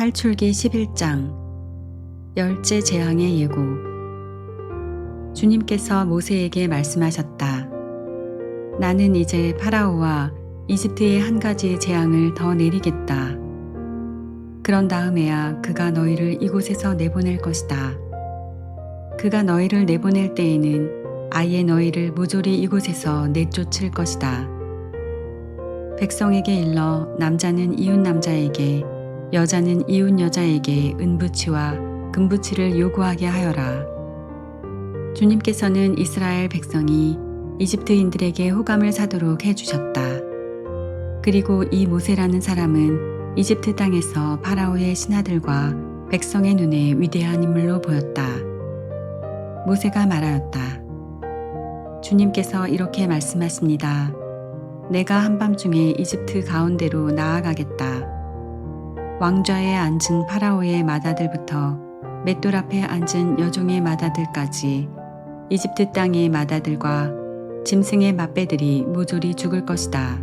탈출기 11장 열째 재앙의 예고. 주님께서 모세에게 말씀하셨다. 나는 이제 파라오와 이집트에 한 가지 재앙을 더 내리겠다. 그런 다음에야 그가 너희를 이곳에서 내보낼 것이다. 그가 너희를 내보낼 때에는 아예 너희를 모조리 이곳에서 내쫓을 것이다. 백성에게 일러 남자는 이웃 남자에게 여자는 이웃 여자에게 은부치와 금부치를 요구하게 하여라. 주님께서는 이스라엘 백성이 이집트인들에게 호감을 사도록 해주셨다. 그리고 이 모세라는 사람은 이집트 땅에서 파라오의 신하들과 백성의 눈에 위대한 인물로 보였다. 모세가 말하였다. 주님께서 이렇게 말씀하십니다. 내가 한밤중에 이집트 가운데로 나아가겠다. 왕좌에 앉은 파라오의 마다들부터 맷돌 앞에 앉은 여종의 마다들까지 이집트 땅의 마다들과 짐승의 맏배들이 모조리 죽을 것이다.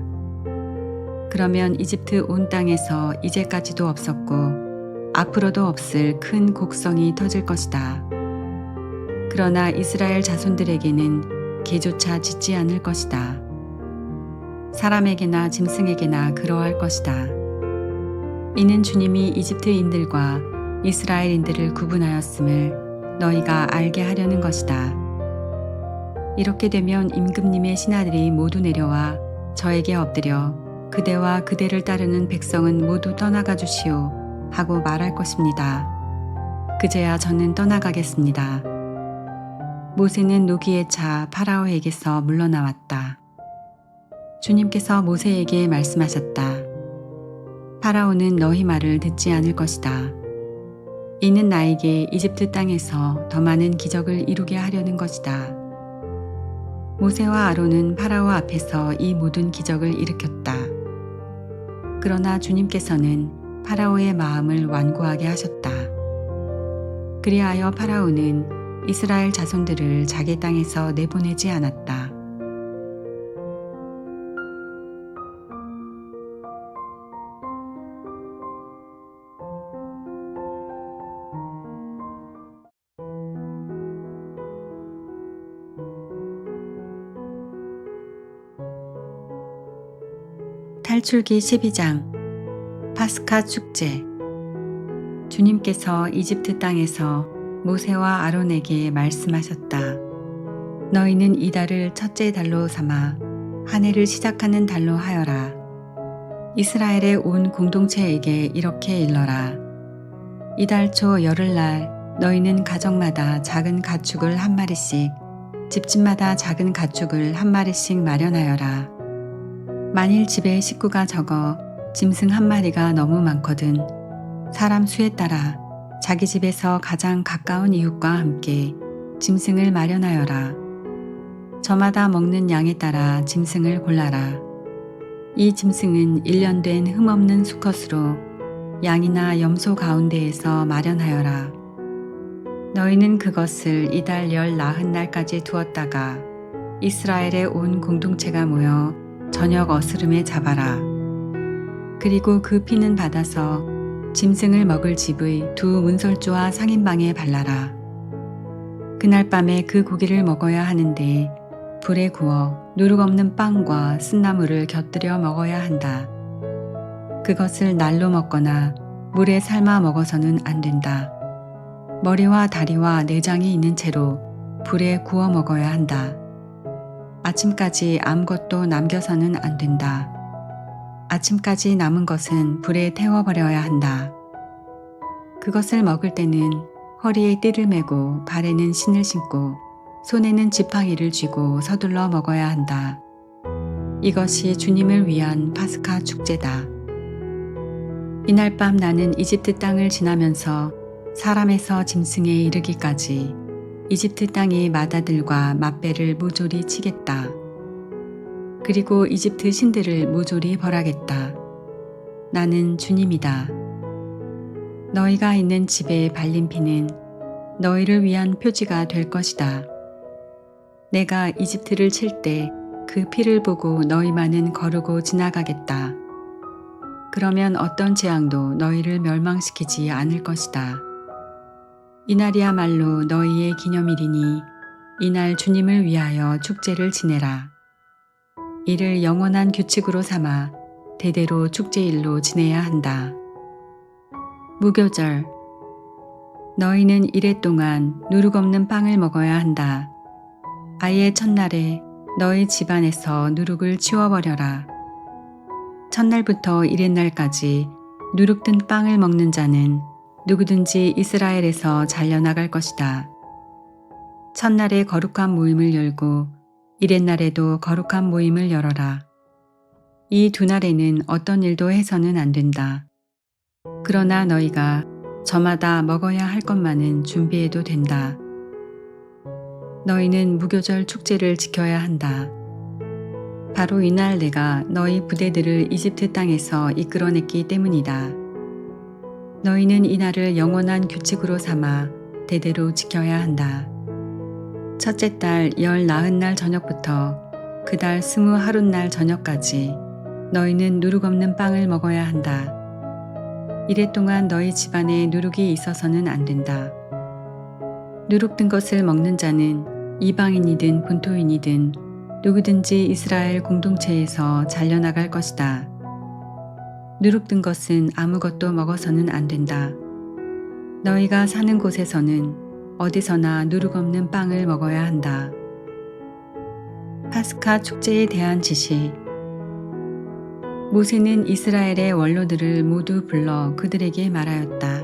그러면 이집트 온 땅에서 이제까지도 없었고 앞으로도 없을 큰 곡성이 터질 것이다. 그러나 이스라엘 자손들에게는 개조차 짖지 않을 것이다. 사람에게나 짐승에게나 그러할 것이다. 이는 주님이 이집트인들과 이스라엘인들을 구분하였음을 너희가 알게 하려는 것이다. 이렇게 되면 임금님의 신하들이 모두 내려와 저에게 엎드려 그대와 그대를 따르는 백성은 모두 떠나가 주시오 하고 말할 것입니다. 그제야 저는 떠나가겠습니다. 모세는 노기에 차 파라오에게서 물러나왔다. 주님께서 모세에게 말씀하셨다. 파라오는 너희 말을 듣지 않을 것이다. 이는 나에게 이집트 땅에서 더 많은 기적을 이루게 하려는 것이다. 모세와 아론은 파라오 앞에서 이 모든 기적을 일으켰다. 그러나 주님께서는 파라오의 마음을 완고하게 하셨다. 그리하여 파라오는 이스라엘 자손들을 자기 땅에서 내보내지 않았다. 탈출기 12장 파스카 축제. 주님께서 이집트 땅에서 모세와 아론에게 말씀하셨다. 너희는 이 달을 첫째 달로 삼아 한 해를 시작하는 달로 하여라. 이스라엘의 온 공동체에게 이렇게 일러라. 이달 초 열흘날 너희는 가정마다 작은 가축을 한 마리씩, 집집마다 작은 가축을 한 마리씩 마련하여라. 만일 집에 식구가 적어 짐승 한 마리가 너무 많거든 사람 수에 따라 자기 집에서 가장 가까운 이웃과 함께 짐승을 마련하여라. 저마다 먹는 양에 따라 짐승을 골라라. 이 짐승은 1년 된 흠없는 수컷으로 양이나 염소 가운데에서 마련하여라. 너희는 그것을 이달 19날까지 두었다가 이스라엘의 온 공동체가 모여 저녁 어스름에 잡아라. 그리고 그 피는 받아서 짐승을 먹을 집의 두 문설주와 상인방에 발라라. 그날 밤에 그 고기를 먹어야 하는데 불에 구워 누룩 없는 빵과 쓴나물을 곁들여 먹어야 한다. 그것을 날로 먹거나 물에 삶아 먹어서는 안 된다. 머리와 다리와 내장이 있는 채로 불에 구워 먹어야 한다. 아침까지 아무것도 남겨서는 안 된다. 아침까지 남은 것은 불에 태워버려야 한다. 그것을 먹을 때는 허리에 띠를 매고 발에는 신을 신고 손에는 지팡이를 쥐고 서둘러 먹어야 한다. 이것이 주님을 위한 파스카 축제다. 이날 밤 나는 이집트 땅을 지나면서 사람에서 짐승에 이르기까지 이집트 땅의 마다들과 맏배를 모조리 치겠다. 그리고 이집트 신들을 모조리 벌하겠다. 나는 주님이다. 너희가 있는 집에 발린 피는 너희를 위한 표지가 될 것이다. 내가 이집트를 칠 때 그 피를 보고 너희만은 거르고 지나가겠다. 그러면 어떤 재앙도 너희를 멸망시키지 않을 것이다. 이날이야말로 너희의 기념일이니 이날 주님을 위하여 축제를 지내라. 이를 영원한 규칙으로 삼아 대대로 축제일로 지내야 한다. 무교절. 너희는 이래 동안 누룩 없는 빵을 먹어야 한다. 아예 첫날에 너희 집안에서 누룩을 치워버려라. 첫날부터 이튿날까지 누룩 든 빵을 먹는 자는 누구든지 이스라엘에서 잘려나갈 것이다. 첫날에 거룩한 모임을 열고 이튿날에도 거룩한 모임을 열어라. 이 두 날에는 어떤 일도 해서는 안 된다. 그러나 너희가 저마다 먹어야 할 것만은 준비해도 된다. 너희는 무교절 축제를 지켜야 한다. 바로 이날 내가 너희 부대들을 이집트 땅에서 이끌어냈기 때문이다. 너희는 이날을 영원한 규칙으로 삼아 대대로 지켜야 한다. 첫째 달 19날 저녁부터 그 달 20하룻날 저녁까지 너희는 누룩 없는 빵을 먹어야 한다. 이래 동안 너희 집안에 누룩이 있어서는 안 된다. 누룩 든 것을 먹는 자는 이방인이든 본토인이든 누구든지 이스라엘 공동체에서 잘려나갈 것이다. 누룩 든 것은 아무것도 먹어서는 안 된다. 너희가 사는 곳에서는 어디서나 누룩 없는 빵을 먹어야 한다. 파스카 축제에 대한 지시. 모세는 이스라엘의 원로들을 모두 불러 그들에게 말하였다.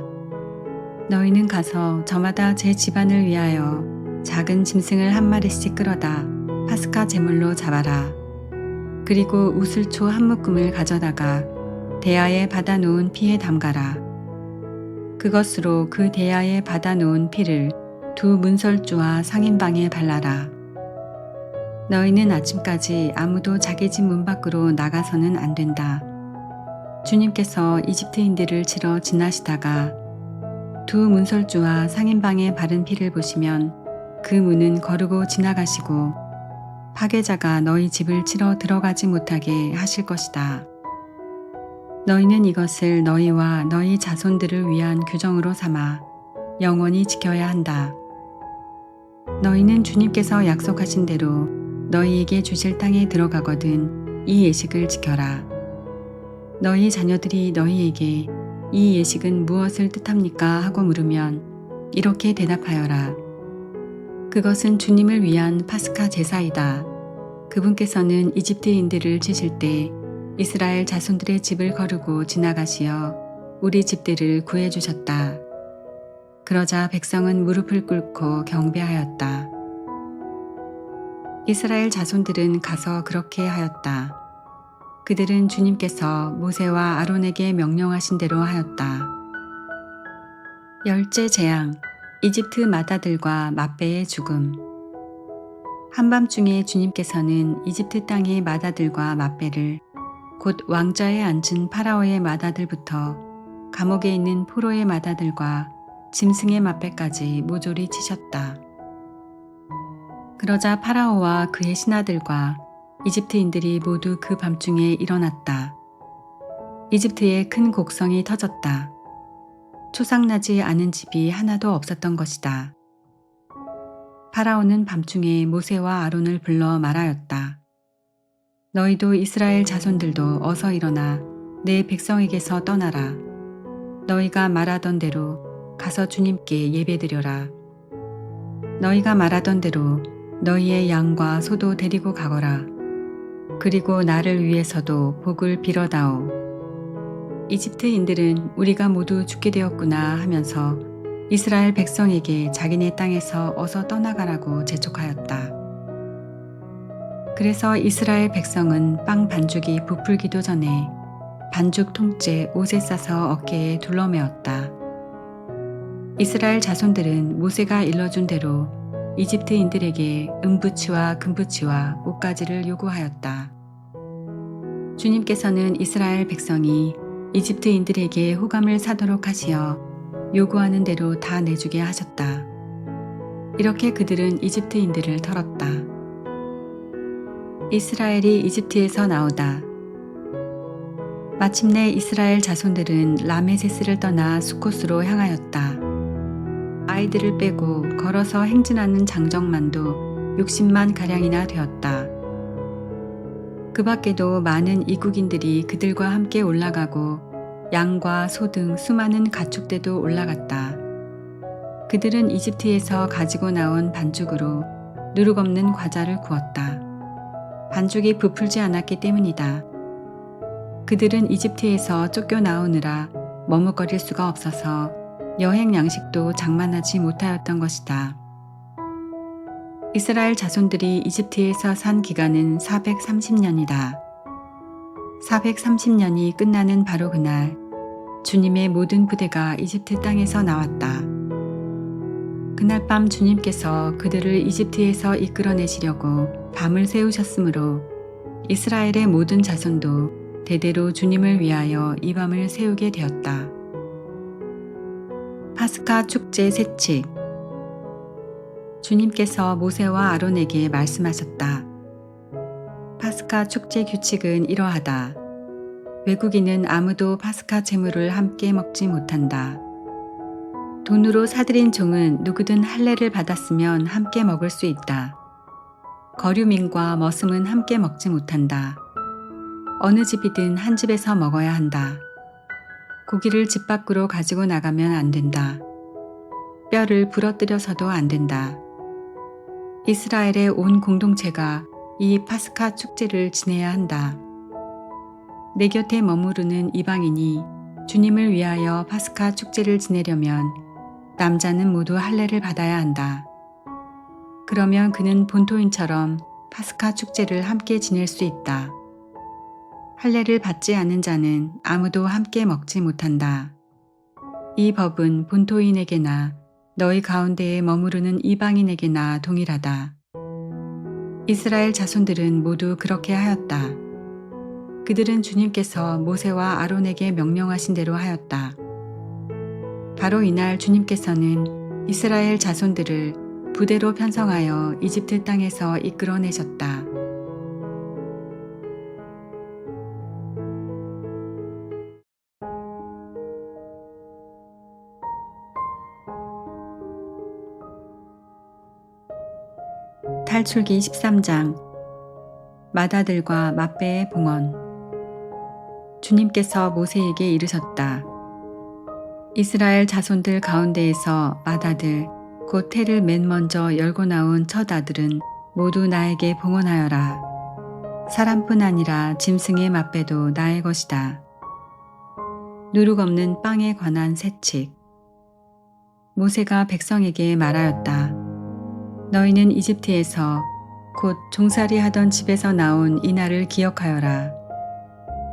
너희는 가서 저마다 제 집안을 위하여 작은 짐승을 한 마리씩 끌어다 파스카 제물로 잡아라. 그리고 우슬초 한 묶음을 가져다가 대야에 받아놓은 피에 담가라. 그것으로 그 대야에 받아놓은 피를 두 문설주와 상인방에 발라라. 너희는 아침까지 아무도 자기 집 문 밖으로 나가서는 안 된다. 주님께서 이집트인들을 치러 지나시다가 두 문설주와 상인방에 바른 피를 보시면 그 문은 거르고 지나가시고 파괴자가 너희 집을 치러 들어가지 못하게 하실 것이다. 너희는 이것을 너희와 너희 자손들을 위한 규정으로 삼아 영원히 지켜야 한다. 너희는 주님께서 약속하신 대로 너희에게 주실 땅에 들어가거든 이 예식을 지켜라. 너희 자녀들이 너희에게 이 예식은 무엇을 뜻합니까? 하고 물으면 이렇게 대답하여라. 그것은 주님을 위한 파스카 제사이다. 그분께서는 이집트인들을 치실 때 이스라엘 자손들의 집을 거르고 지나가시어 우리 집들을 구해주셨다. 그러자 백성은 무릎을 꿇고 경배하였다. 이스라엘 자손들은 가서 그렇게 하였다. 그들은 주님께서 모세와 아론에게 명령하신 대로 하였다. 열째 재앙, 이집트 마다들과 맛배의 죽음. 한밤중에 주님께서는 이집트 땅의 마다들과 맛배를 곧 왕좌에 앉은 파라오의 마다들부터 감옥에 있는 포로의 마다들과 짐승의 맛배까지 모조리 치셨다. 그러자 파라오와 그의 신하들과 이집트인들이 모두 그 밤중에 일어났다. 이집트에 큰 곡성이 터졌다. 초상나지 않은 집이 하나도 없었던 것이다. 파라오는 밤중에 모세와 아론을 불러 말하였다. 너희도 이스라엘 자손들도 어서 일어나 내 백성에게서 떠나라. 너희가 말하던 대로 가서 주님께 예배드려라. 너희가 말하던 대로 너희의 양과 소도 데리고 가거라. 그리고 나를 위해서도 복을 빌어다오. 이집트인들은 우리가 모두 죽게 되었구나 하면서 이스라엘 백성에게 자기네 땅에서 어서 떠나가라고 재촉하였다. 그래서 이스라엘 백성은 빵 반죽이 부풀기도 전에 반죽 통째 옷에 싸서 어깨에 둘러매었다. 이스라엘 자손들은 모세가 일러준 대로 이집트인들에게 은부치와 금부치와 옷가지를 요구하였다. 주님께서는 이스라엘 백성이 이집트인들에게 호감을 사도록 하시어 요구하는 대로 다 내주게 하셨다. 이렇게 그들은 이집트인들을 털었다. 이스라엘이 이집트에서 나오다. 마침내 이스라엘 자손들은 라메세스를 떠나 수콧으로 향하였다. 아이들을 빼고 걸어서 행진하는 장정만도 60만 가량이나 되었다. 그 밖에도 많은 이국인들이 그들과 함께 올라가고 양과 소 등 수많은 가축대도 올라갔다. 그들은 이집트에서 가지고 나온 반죽으로 누룩 없는 과자를 구웠다. 반죽이 부풀지 않았기 때문이다. 그들은 이집트에서 쫓겨나오느라 머뭇거릴 수가 없어서 여행 양식도 장만하지 못하였던 것이다. 이스라엘 자손들이 이집트에서 산 기간은 430년이다. 430년이 끝나는 바로 그날 주님의 모든 부대가 이집트 땅에서 나왔다. 그날 밤 주님께서 그들을 이집트에서 이끌어내시려고 밤을 새우셨으므로 이스라엘의 모든 자손도 대대로 주님을 위하여 이 밤을 새우게 되었다. 파스카 축제 세칙. 주님께서 모세와 아론에게 말씀하셨다. 파스카 축제 규칙은 이러하다. 외국인은 아무도 파스카 제물을 함께 먹지 못한다. 돈으로 사들인 종은 누구든 할례를 받았으면 함께 먹을 수 있다. 거류민과 머슴은 함께 먹지 못한다. 어느 집이든 한 집에서 먹어야 한다. 고기를 집 밖으로 가지고 나가면 안 된다. 뼈를 부러뜨려서도 안 된다. 이스라엘의 온 공동체가 이 파스카 축제를 지내야 한다. 내 곁에 머무르는 이방인이 주님을 위하여 파스카 축제를 지내려면 남자는 모두 할례를 받아야 한다. 그러면 그는 본토인처럼 파스카 축제를 함께 지낼 수 있다. 할례를 받지 않은 자는 아무도 함께 먹지 못한다. 이 법은 본토인에게나 너희 가운데에 머무르는 이방인에게나 동일하다. 이스라엘 자손들은 모두 그렇게 하였다. 그들은 주님께서 모세와 아론에게 명령하신 대로 하였다. 바로 이날 주님께서는 이스라엘 자손들을 부대로 편성하여 이집트 땅에서 이끌어내셨다. 탈출기 13장. 맏아들과 맏배의 봉헌. 주님께서 모세에게 이르셨다. 이스라엘 자손들 가운데에서 맏아들 곧 태를 맨 먼저 열고 나온 첫 아들은 모두 나에게 봉헌하여라. 사람뿐 아니라 짐승의 맏배도 나의 것이다. 누룩 없는 빵에 관한 세칙. 모세가 백성에게 말하였다. 너희는 이집트에서 곧 종살이 하던 집에서 나온 이 날을 기억하여라.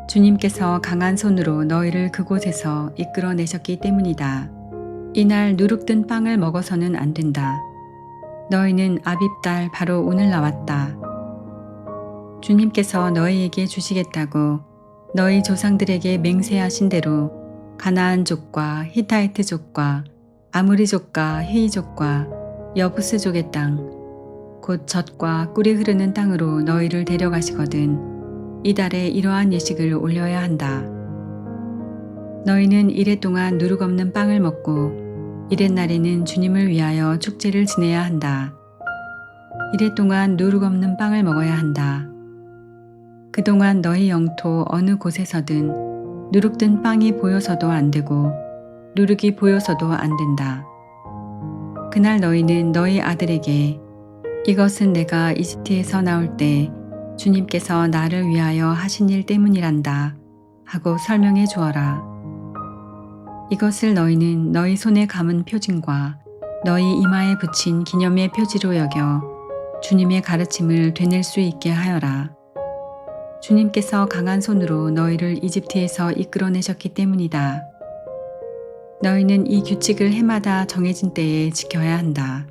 주님께서 강한 손으로 너희를 그곳에서 이끌어내셨기 때문이다. 이날 누룩든 빵을 먹어서는 안 된다. 너희는 아빕달 바로 오늘 나왔다. 주님께서 너희에게 주시겠다고 너희 조상들에게 맹세하신 대로 가나안족과 히타이트족과 아모리족과 히이족과 여부스족의 땅, 곧 젖과 꿀이 흐르는 땅으로 너희를 데려가시거든 이달에 이러한 예식을 올려야 한다. 너희는 이래 동안 누룩 없는 빵을 먹고 이렛날에는 주님을 위하여 축제를 지내야 한다. 이래 동안 누룩 없는 빵을 먹어야 한다. 그동안 너희 영토 어느 곳에서든 누룩든 빵이 보여서도 안 되고 누룩이 보여서도 안 된다. 그날 너희는 너희 아들에게 이것은 내가 이집트에서 나올 때 주님께서 나를 위하여 하신 일 때문이란다 하고 설명해 주어라. 이것을 너희는 너희 손에 감은 표징과 너희 이마에 붙인 기념의 표지로 여겨 주님의 가르침을 되낼 수 있게 하여라. 주님께서 강한 손으로 너희를 이집트에서 이끌어내셨기 때문이다. 너희는 이 규칙을 해마다 정해진 때에 지켜야 한다.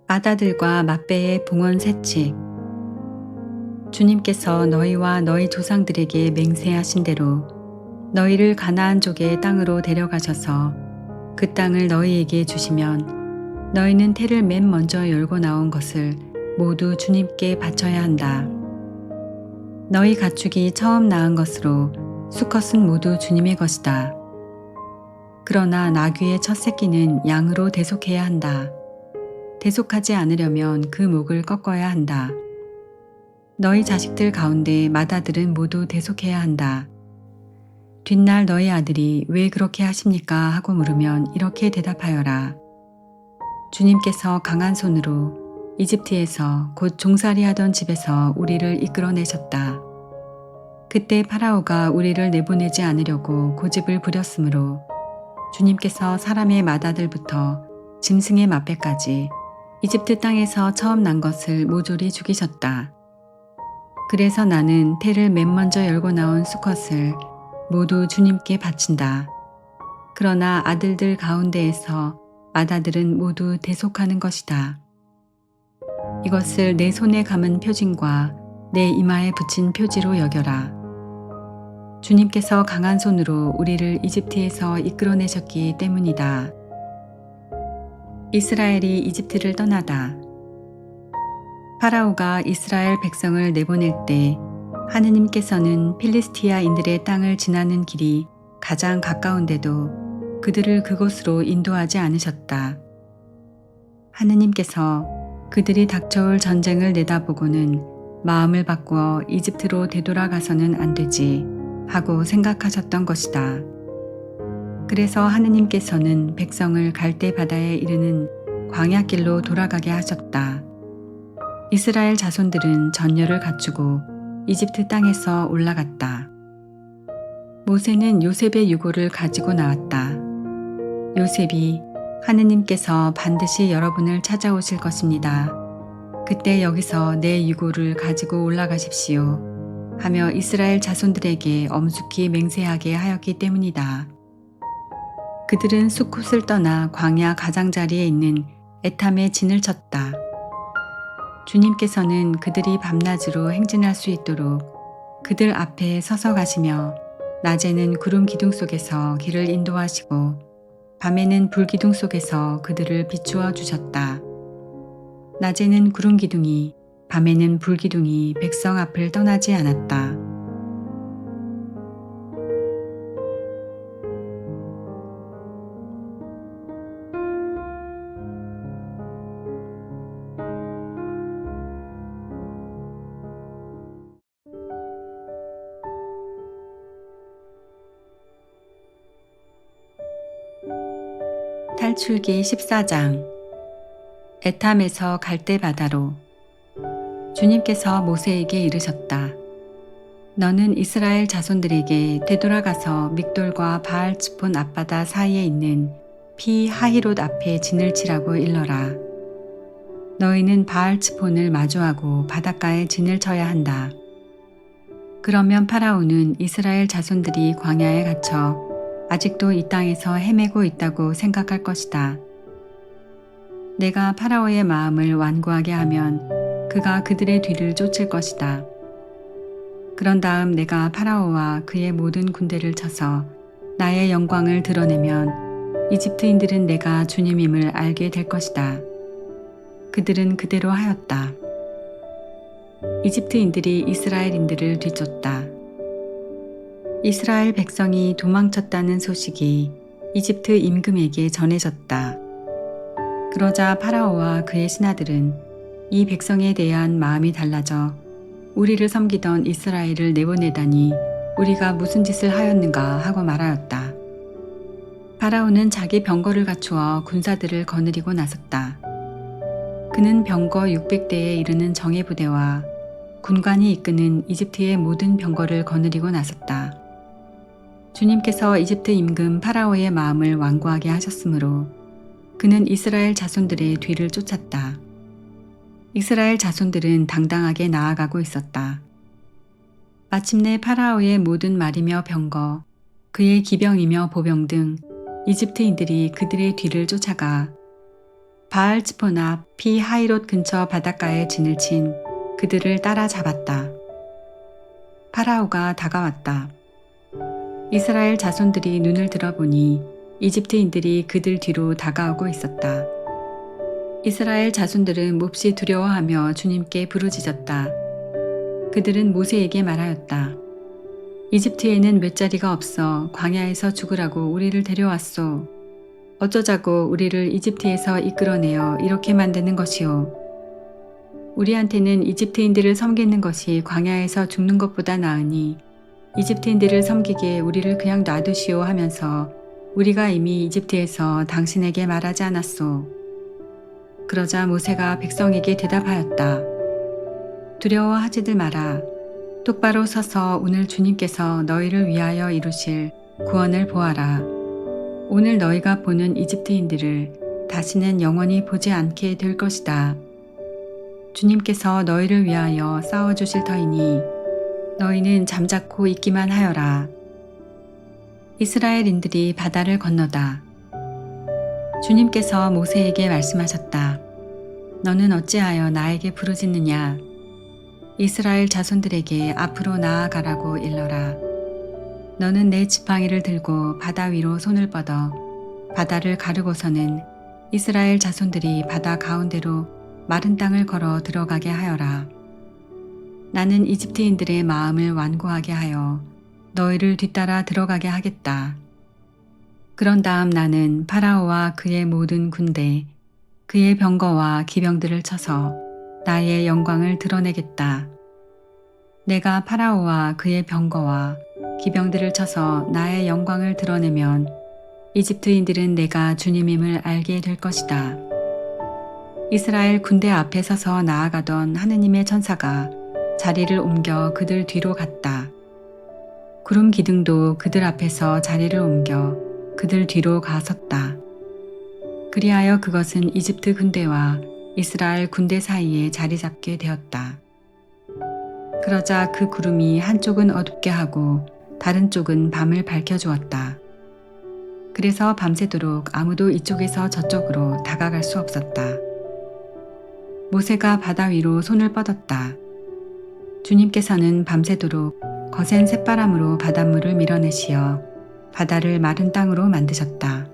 맏아들과 맏배의 봉헌 세칙. 주님께서 너희와 너희 조상들에게 맹세하신 대로 너희를 가나안족의 땅으로 데려가셔서 그 땅을 너희에게 주시면 너희는 태를 맨 먼저 열고 나온 것을 모두 주님께 바쳐야 한다. 너희 가축이 처음 낳은 것으로 수컷은 모두 주님의 것이다. 그러나 나귀의 첫 새끼는 양으로 대속해야 한다. 대속하지 않으려면 그 목을 꺾어야 한다. 너희 자식들 가운데 맏아들은 모두 대속해야 한다. 뒷날 너희 아들이 왜 그렇게 하십니까? 하고 물으면 이렇게 대답하여라. 주님께서 강한 손으로 이집트에서 곧 종살이 하던 집에서 우리를 이끌어내셨다. 그때 파라오가 우리를 내보내지 않으려고 고집을 부렸으므로 주님께서 사람의 맏아들부터 짐승의 맏배까지 이집트 땅에서 처음 난 것을 모조리 죽이셨다. 그래서 나는 태를 맨 먼저 열고 나온 수컷을 모두 주님께 바친다. 그러나 아들들 가운데에서 맏아들은 모두 대속하는 것이다. 이것을 내 손에 감은 표징과 내 이마에 붙인 표지로 여겨라. 주님께서 강한 손으로 우리를 이집트에서 이끌어내셨기 때문이다. 이스라엘이 이집트를 떠나다. 파라오가 이스라엘 백성을 내보낼 때 하느님께서는 필리스티아인들의 땅을 지나는 길이 가장 가까운데도 그들을 그곳으로 인도하지 않으셨다. 하느님께서 그들이 닥쳐올 전쟁을 내다보고는 마음을 바꾸어 이집트로 되돌아가서는 안 되지 하고 생각하셨던 것이다. 그래서 하느님께서는 백성을 갈대 바다에 이르는 광야길로 돌아가게 하셨다. 이스라엘 자손들은 전열을 갖추고 이집트 땅에서 올라갔다. 모세는 요셉의 유고를 가지고 나왔다. 요셉이 하느님께서 반드시 여러분을 찾아오실 것입니다. 그때 여기서 내 유고를 가지고 올라가십시오. 하며 이스라엘 자손들에게 엄숙히 맹세하게 하였기 때문이다. 그들은 수콧을 떠나 광야 가장자리에 있는 에탐에 진을 쳤다. 주님께서는 그들이 밤낮으로 행진할 수 있도록 그들 앞에 서서 가시며 낮에는 구름 기둥 속에서 길을 인도하시고 밤에는 불 기둥 속에서 그들을 비추어 주셨다. 낮에는 구름 기둥이 밤에는 불 기둥이 백성 앞을 떠나지 않았다. 탈출기 14장. 에탐에서 갈대바다로. 주님께서 모세에게 이르셨다. 너는 이스라엘 자손들에게 되돌아가서 믹돌과 바알츠폰 앞바다 사이에 있는 피 하히롯 앞에 진을 치라고 일러라. 너희는 바알츠폰을 마주하고 바닷가에 진을 쳐야 한다. 그러면 파라오는 이스라엘 자손들이 광야에 갇혀 아직도 이 땅에서 헤매고 있다고 생각할 것이다. 내가 파라오의 마음을 완고하게 하면 그가 그들의 뒤를 쫓을 것이다. 그런 다음 내가 파라오와 그의 모든 군대를 쳐서 나의 영광을 드러내면 이집트인들은 내가 주님임을 알게 될 것이다. 그들은 그대로 하였다. 이집트인들이 이스라엘인들을 뒤쫓다. 이스라엘 백성이 도망쳤다는 소식이 이집트 임금에게 전해졌다. 그러자 파라오와 그의 신하들은 이 백성에 대한 마음이 달라져 우리를 섬기던 이스라엘을 내보내다니 우리가 무슨 짓을 하였는가 하고 말하였다. 파라오는 자기 병거를 갖추어 군사들을 거느리고 나섰다. 그는 병거 600대에 이르는 정예부대와 군관이 이끄는 이집트의 모든 병거를 거느리고 나섰다. 주님께서 이집트 임금 파라오의 마음을 완고하게 하셨으므로 그는 이스라엘 자손들의 뒤를 쫓았다. 이스라엘 자손들은 당당하게 나아가고 있었다. 마침내 파라오의 모든 말이며 병거, 그의 기병이며 보병 등 이집트인들이 그들의 뒤를 쫓아가 바알츠폰 앞 피 하히롯 근처 바닷가에 진을 친 그들을 따라잡았다. 파라오가 다가왔다. 이스라엘 자손들이 눈을 들어보니 이집트인들이 그들 뒤로 다가오고 있었다. 이스라엘 자손들은 몹시 두려워하며 주님께 부르짖었다. 그들은 모세에게 말하였다. 이집트에는 맷자리가 없어 광야에서 죽으라고 우리를 데려왔소. 어쩌자고 우리를 이집트에서 이끌어내어 이렇게 만드는 것이오. 우리한테는 이집트인들을 섬기는 것이 광야에서 죽는 것보다 나으니 이집트인들을 섬기기에 우리를 그냥 놔두시오 하면서 우리가 이미 이집트에서 당신에게 말하지 않았소. 그러자 모세가 백성에게 대답하였다. 두려워하지들 마라. 똑바로 서서 오늘 주님께서 너희를 위하여 이루실 구원을 보아라. 오늘 너희가 보는 이집트인들을 다시는 영원히 보지 않게 될 것이다. 주님께서 너희를 위하여 싸워주실 터이니 너희는 잠자코 있기만 하여라. 이스라엘인들이 바다를 건너다. 주님께서 모세에게 말씀하셨다. 너는 어찌하여 나에게 부르짖느냐? 이스라엘 자손들에게 앞으로 나아가라고 일러라. 너는 내 지팡이를 들고 바다 위로 손을 뻗어 바다를 가르고서는 이스라엘 자손들이 바다 가운데로 마른 땅을 걸어 들어가게 하여라. 나는 이집트인들의 마음을 완고하게 하여 너희를 뒤따라 들어가게 하겠다. 그런 다음 나는 파라오와 그의 모든 군대, 그의 병거와 기병들을 쳐서 나의 영광을 드러내겠다. 내가 파라오와 그의 병거와 기병들을 쳐서 나의 영광을 드러내면 이집트인들은 내가 주님임을 알게 될 것이다. 이스라엘 군대 앞에 서서 나아가던 하느님의 천사가 자리를 옮겨 그들 뒤로 갔다. 구름 기둥도 그들 앞에서 자리를 옮겨 그들 뒤로 가섰다. 그리하여 그것은 이집트 군대와 이스라엘 군대 사이에 자리 잡게 되었다. 그러자 그 구름이 한쪽은 어둡게 하고 다른 쪽은 밤을 밝혀주었다. 그래서 밤새도록 아무도 이쪽에서 저쪽으로 다가갈 수 없었다. 모세가 바다 위로 손을 뻗었다. 주님께서는 밤새도록 거센 쇳바람으로 바닷물을 밀어내시어 바다를 마른 땅으로 만드셨다.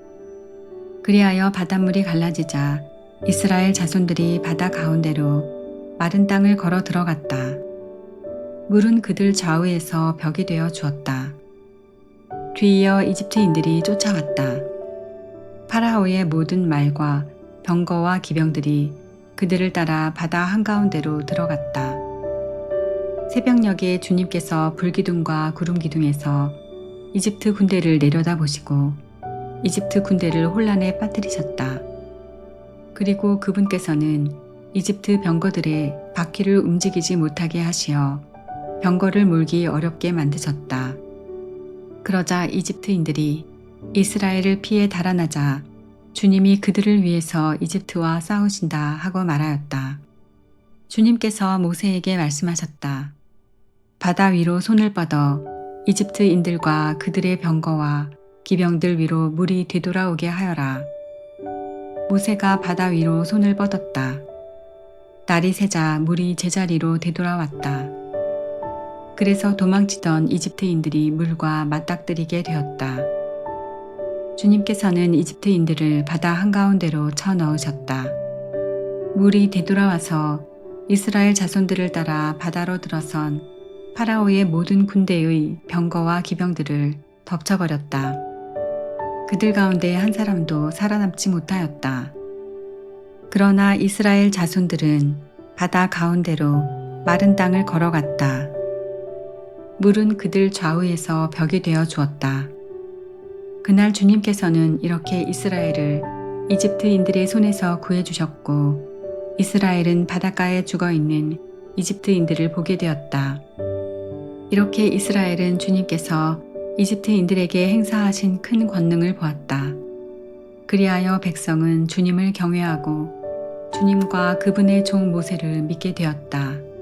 그리하여 바닷물이 갈라지자 이스라엘 자손들이 바다 가운데로 마른 땅을 걸어 들어갔다. 물은 그들 좌우에서 벽이 되어 주었다. 뒤이어 이집트인들이 쫓아왔다. 파라오의 모든 말과 병거와 기병들이 그들을 따라 바다 한가운데로 들어갔다. 새벽녘에 주님께서 불기둥과 구름기둥에서 이집트 군대를 내려다보시고 이집트 군대를 혼란에 빠뜨리셨다. 그리고 그분께서는 이집트 병거들의 바퀴를 움직이지 못하게 하시어 병거를 몰기 어렵게 만드셨다. 그러자 이집트인들이 이스라엘을 피해 달아나자 주님이 그들을 위해서 이집트와 싸우신다 하고 말하였다. 주님께서 모세에게 말씀하셨다. 바다 위로 손을 뻗어 이집트인들과 그들의 병거와 기병들 위로 물이 되돌아오게 하여라. 모세가 바다 위로 손을 뻗었다. 날이 새자 물이 제자리로 되돌아왔다. 그래서 도망치던 이집트인들이 물과 맞닥뜨리게 되었다. 주님께서는 이집트인들을 바다 한가운데로 쳐넣으셨다. 물이 되돌아와서 이스라엘 자손들을 따라 바다로 들어선 파라오의 모든 군대의 병거와 기병들을 덮쳐버렸다. 그들 가운데 한 사람도 살아남지 못하였다. 그러나 이스라엘 자손들은 바다 가운데로 마른 땅을 걸어갔다. 물은 그들 좌우에서 벽이 되어 주었다. 그날 주님께서는 이렇게 이스라엘을 이집트인들의 손에서 구해주셨고 이스라엘은 바닷가에 죽어있는 이집트인들을 보게 되었다. 이렇게 이스라엘은 주님께서 이집트인들에게 행사하신 큰 권능을 보았다. 그리하여 백성은 주님을 경외하고 주님과 그분의 종 모세를 믿게 되었다.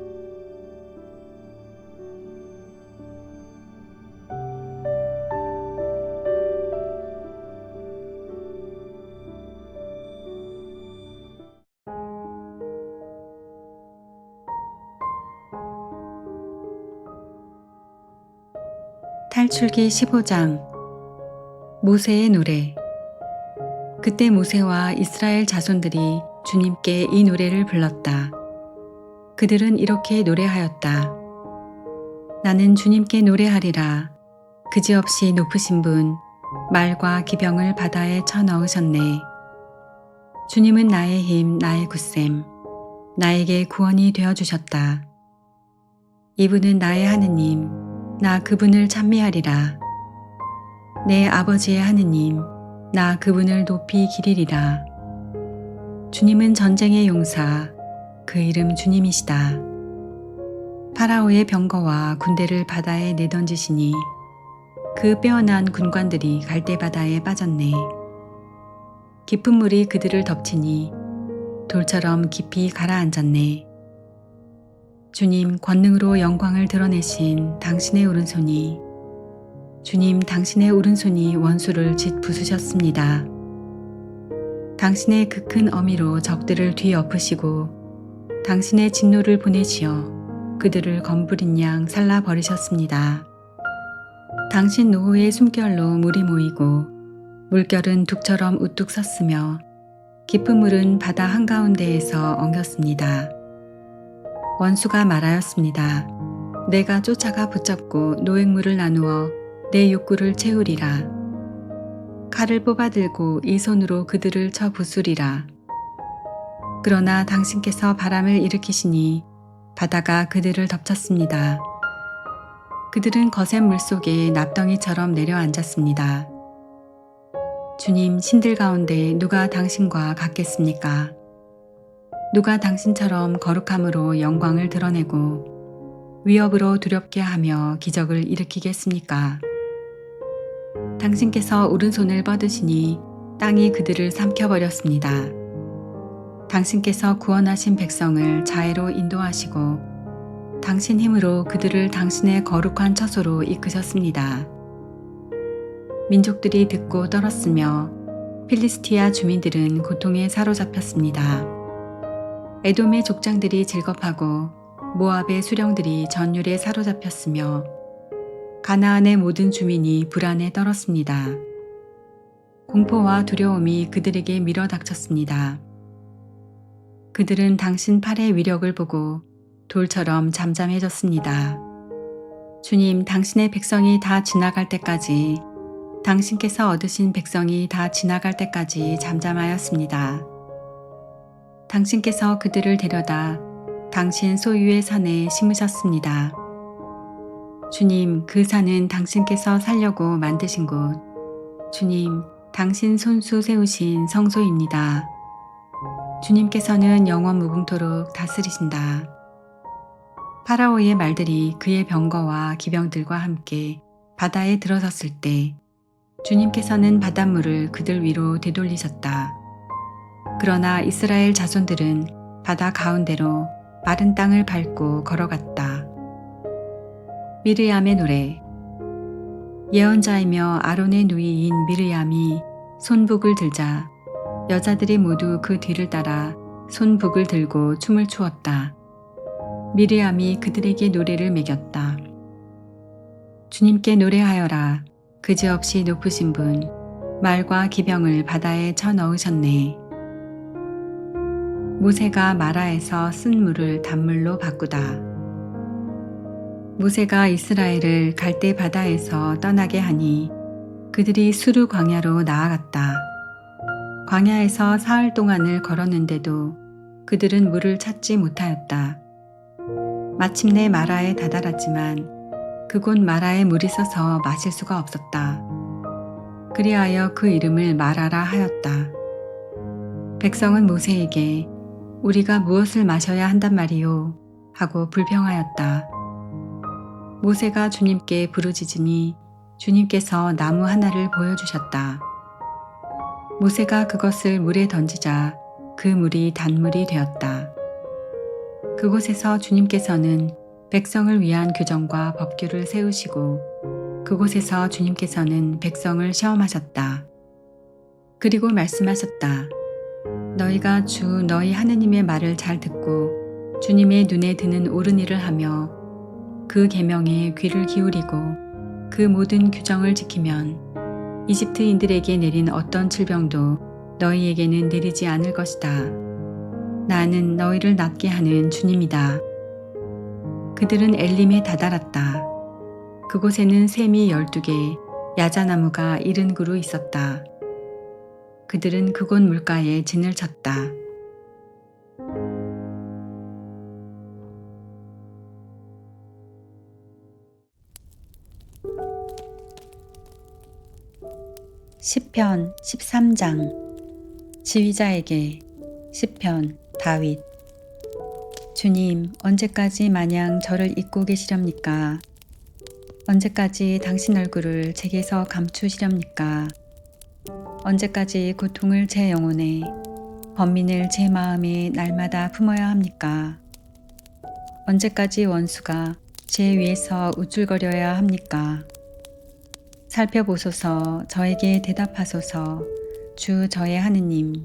탈출기 15장 모세의 노래. 그때 모세와 이스라엘 자손들이 주님께 이 노래를 불렀다. 그들은 이렇게 노래하였다. 나는 주님께 노래하리라. 그지없이 높으신 분, 말과 기병을 바다에 쳐넣으셨네. 주님은 나의 힘, 나의 굳셈, 나에게 구원이 되어주셨다. 이분은 나의 하느님, 나 그분을 찬미하리라. 내 아버지의 하느님, 나 그분을 높이 기리리라. 주님은 전쟁의 용사, 그 이름 주님이시다. 파라오의 병거와 군대를 바다에 내던지시니 그 빼어난 군관들이 갈대바다에 빠졌네. 깊은 물이 그들을 덮치니 돌처럼 깊이 가라앉았네. 주님 권능으로 영광을 드러내신 당신의 오른손이 주님 당신의 오른손이 원수를 짓부수셨습니다. 당신의 그 큰 어미로 적들을 뒤엎으시고 당신의 진노를 보내시어 그들을 검부린 양 살라버리셨습니다. 당신 노호의 숨결로 물이 모이고 물결은 둑처럼 우뚝 섰으며 깊은 물은 바다 한가운데에서 엉겼습니다. 원수가 말하였습니다. 내가 쫓아가 붙잡고 노획물을 나누어 내 욕구를 채우리라. 칼을 뽑아들고 이 손으로 그들을 쳐 부수리라. 그러나 당신께서 바람을 일으키시니 바다가 그들을 덮쳤습니다. 그들은 거센 물속에 납덩이처럼 내려앉았습니다. 주님, 신들 가운데 누가 당신과 같겠습니까? 누가 당신처럼 거룩함으로 영광을 드러내고 위협으로 두렵게 하며 기적을 일으키겠습니까? 당신께서 오른손을 뻗으시니 땅이 그들을 삼켜버렸습니다. 당신께서 구원하신 백성을 자애로 인도하시고 당신 힘으로 그들을 당신의 거룩한 처소로 이끄셨습니다. 민족들이 듣고 떨었으며 필리스티아 주민들은 고통에 사로잡혔습니다. 에돔의 족장들이 질겁하고 모압의 수령들이 전율에 사로잡혔으며 가나안의 모든 주민이 불안에 떨었습니다. 공포와 두려움이 그들에게 밀어닥쳤습니다. 그들은 당신 팔의 위력을 보고 돌처럼 잠잠해졌습니다. 주님, 당신의 백성이 다 지나갈 때까지, 당신께서 얻으신 백성이 다 지나갈 때까지 잠잠하였습니다. 당신께서 그들을 데려다 당신 소유의 산에 심으셨습니다. 주님, 그 산은 당신께서 살려고 만드신 곳, 주님, 당신 손수 세우신 성소입니다. 주님께서는 영원 무궁토록 다스리신다. 파라오의 말들이 그의 병거와 기병들과 함께 바다에 들어섰을 때 주님께서는 바닷물을 그들 위로 되돌리셨다. 그러나 이스라엘 자손들은 바다 가운데로 마른 땅을 밟고 걸어갔다. 미르얌의 노래. 예언자이며 아론의 누이인 미르얌이 손북을 들자 여자들이 모두 그 뒤를 따라 손북을 들고 춤을 추었다. 미르얌이 그들에게 노래를 매겼다. 주님께 노래하여라. 그지없이 높으신 분, 말과 기병을 바다에 쳐넣으셨네. 모세가 마라에서 쓴 물을 단물로 바꾸다. 모세가 이스라엘을 갈대 바다에서 떠나게 하니 그들이 수르 광야로 나아갔다. 광야에서 사흘 동안을 걸었는데도 그들은 물을 찾지 못하였다. 마침내 마라에 다다랐지만 그곳 마라에 물이 써서 마실 수가 없었다. 그리하여 그 이름을 마라라 하였다. 백성은 모세에게 우리가 무엇을 마셔야 한단 말이요? 하고 불평하였다. 모세가 주님께 부르짖으니 주님께서 나무 하나를 보여주셨다. 모세가 그것을 물에 던지자 그 물이 단물이 되었다. 그곳에서 주님께서는 백성을 위한 규정과 법규를 세우시고 그곳에서 주님께서는 백성을 시험하셨다. 그리고 말씀하셨다. 너희가 주 너희 하느님의 말을 잘 듣고 주님의 눈에 드는 옳은 일을 하며 그 계명에 귀를 기울이고 그 모든 규정을 지키면 이집트인들에게 내린 어떤 질병도 너희에게는 내리지 않을 것이다. 나는 너희를 낫게 하는 주님이다. 그들은 엘림에 다다랐다. 그곳에는 샘이 12개, 야자나무가 70그루 있었다. 그들은 그곳 물가에 진을 쳤다. 시편 13장. 지휘자에게. 시편 다윗. 주님, 언제까지 마냥 저를 잊고 계시렵니까? 언제까지 당신 얼굴을 제게서 감추시렵니까? 언제까지 고통을 제 영혼에, 번민을 제 마음에 날마다 품어야 합니까? 언제까지 원수가 제 위에서 우쭐거려야 합니까? 살펴보소서, 저에게 대답하소서, 주 저의 하느님.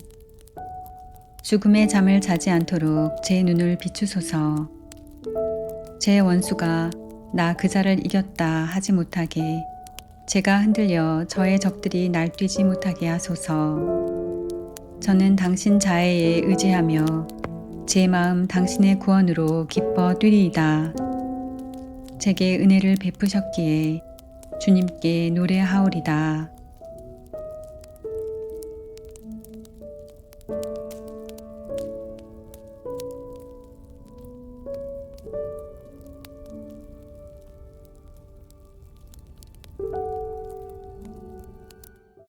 죽음의 잠을 자지 않도록 제 눈을 비추소서. 제 원수가 나 그자를 이겼다 하지 못하게, 제가 흔들려 저의 적들이 날뛰지 못하게 하소서. 저는 당신 자애에 의지하며 제 마음 당신의 구원으로 기뻐 뛰리이다. 제게 은혜를 베푸셨기에 주님께 노래하오리다.